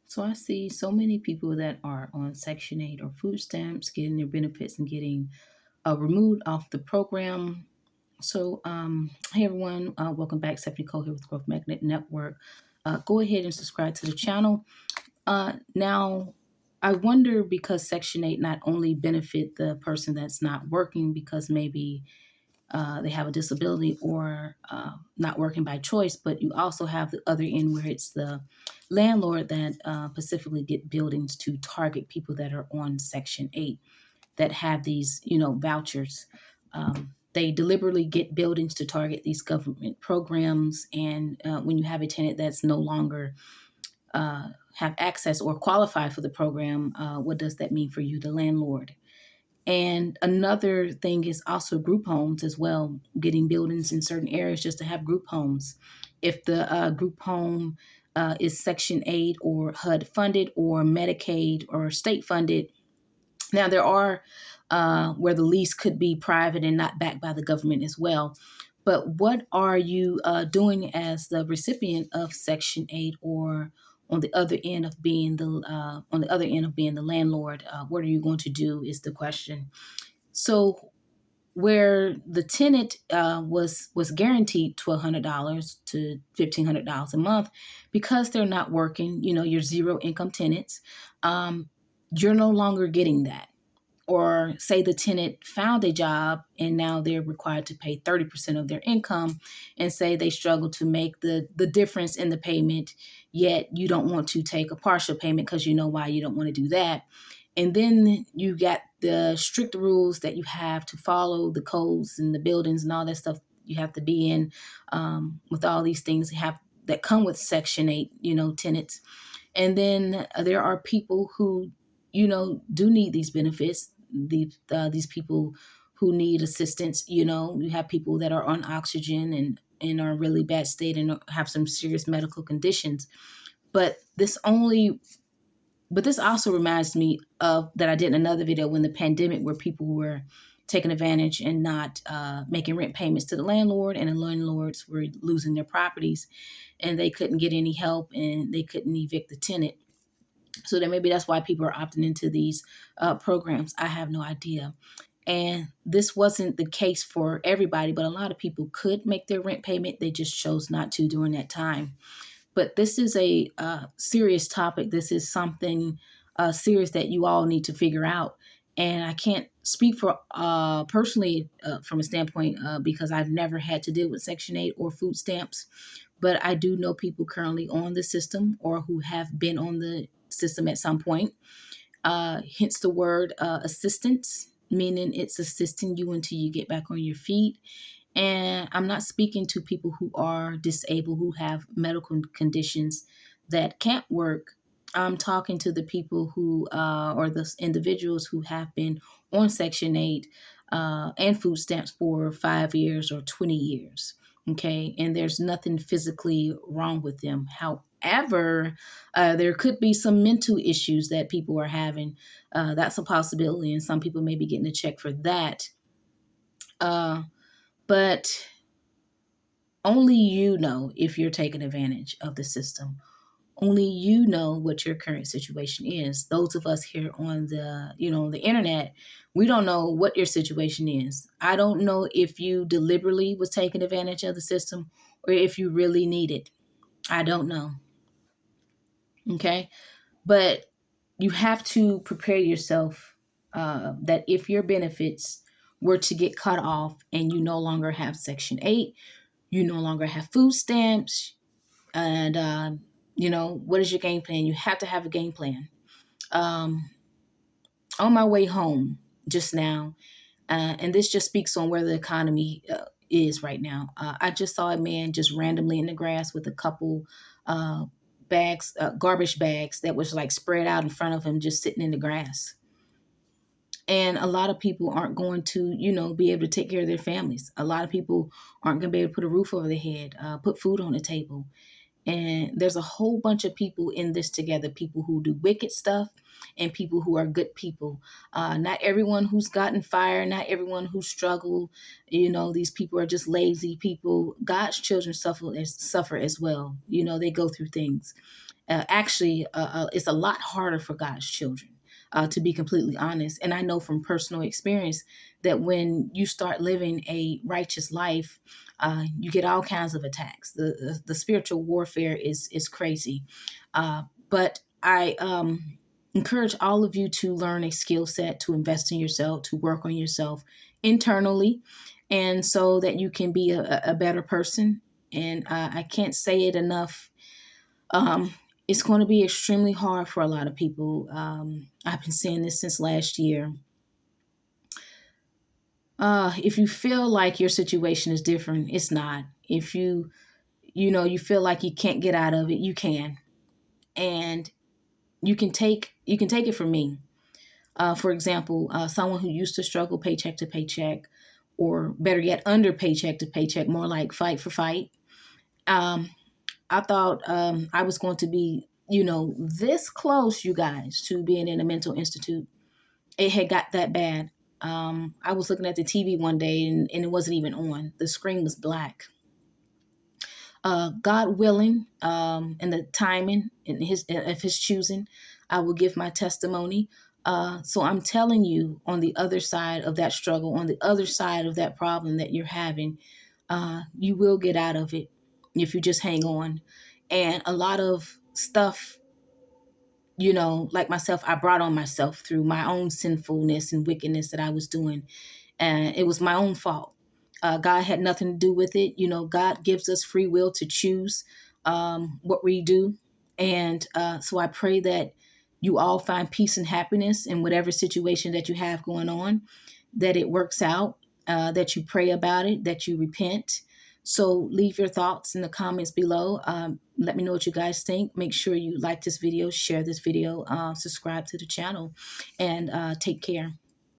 So I see so many people that are on Section 8 or food stamps, getting their benefits and getting removed off the program. Hey everyone, welcome back. Stephanie Cole here with Growth Magnet Network. Go ahead and subscribe to the channel. Now, I wonder because Section 8 not only benefit the person that's not working because maybe they have a disability or not working by choice, but you also have the other end where it's the landlord that specifically get buildings to target people that are on Section 8 that have these, vouchers. They deliberately get buildings to target these government programs. And when you have a tenant that's no longer have access or qualify for the program, what does that mean for you, the landlord? And another thing is also group homes as well, getting buildings in certain areas just to have group homes. If the group home is Section 8 or HUD funded or Medicaid or state funded, now there are where the lease could be private and not backed by the government as well. But what are you doing as the recipient of Section 8 or on the other end of being the landlord? What are you going to do is the question. So where the tenant was guaranteed $1,200 to $1,500 a month because they're not working, you're zero income tenants, you're no longer getting that. Or say the tenant found a job and now they're required to pay 30% of their income, and say they struggle to make the difference in the payment, yet you don't want to take a partial payment because you know why you don't want to do that. And then you got the strict rules that you have to follow, the codes and the buildings and all that stuff you have to be in, with all these things that come with Section 8, tenants. And then there are people who, do need these benefits. These people who need assistance. You have people that are on oxygen and are in really bad state and have some serious medical conditions. But this also reminds me of that I did in another video when the pandemic, where people were taking advantage and not making rent payments to the landlord, and the landlords were losing their properties, and they couldn't get any help and they couldn't evict the tenant. So then maybe that's why people are opting into these programs. I have no idea. And this wasn't the case for everybody, but a lot of people could make their rent payment. They just chose not to during that time. But this is a serious topic. This is something serious that you all need to figure out. And I can't speak for personally from a standpoint because I've never had to deal with Section 8 or food stamps. But I do know people currently on the system or who have been on the system at some point. Hence the word assistance, meaning it's assisting you until you get back on your feet. And I'm not speaking to people who are disabled, who have medical conditions that can't work. I'm talking to the people who, or the individuals who have been on Section 8 and food stamps for 5 years or 20 years. Okay. And there's nothing physically wrong with them. However, there could be some mental issues that people are having. That's a possibility. And some people may be getting a check for that. But only you know if you're taking advantage of the system. Only you know what your current situation is. Those of us here on the internet, we don't know what your situation is. I don't know if you deliberately was taking advantage of the system or if you really need it. I don't know. Okay. But you have to prepare yourself that if your benefits were to get cut off and you no longer have Section 8, you no longer have food stamps, and what is your game plan? You have to have a game plan. um, on my way home just now, and this just speaks on where the economy is right now. I just saw a man just randomly in the grass with a couple bags, garbage bags that was like spread out in front of him, just sitting in the grass. And a lot of people aren't going to, be able to take care of their families. A lot of people aren't going to be able to put a roof over their head, put food on the table. And there's a whole bunch of people in this together, people who do wicked stuff and people who are good people. Not everyone who's gotten fired, not everyone who struggled. These people are just lazy people. God's children suffer as well. They go through things. It's a lot harder for God's children, to be completely honest. And I know from personal experience that when you start living a righteous life, you get all kinds of attacks. The spiritual warfare is crazy. But I encourage all of you to learn a skill set, to invest in yourself, to work on yourself internally, and so that you can be a better person. And I can't say it enough. Um, it's going to be extremely hard for a lot of people. I've been saying this since last year. If you feel like your situation is different, it's not. If you feel like you can't get out of it, you can, and you can take it from me. For example, someone who used to struggle paycheck to paycheck, or better yet, under paycheck to paycheck, more like fight for fight. Um, I thought I was going to be, this close, you guys, to being in a mental institute. It had got that bad. I was looking at the TV one day, and it wasn't even on. The screen was black. God willing, and the timing and his choosing, I will give my testimony. So I'm telling you, on the other side of that struggle, on the other side of that problem that you're having, you will get out of it if you just hang on. And a lot of stuff, like myself, I brought on myself through my own sinfulness and wickedness that I was doing, and it was my own fault. God had nothing to do with it. God gives us free will to choose what we do. And so I pray that you all find peace and happiness in whatever situation that you have going on, that it works out, that you pray about it, that you repent. So leave your thoughts in the comments below. Let me know what you guys think. Make sure you like this video, share this video, subscribe to the channel, and take care.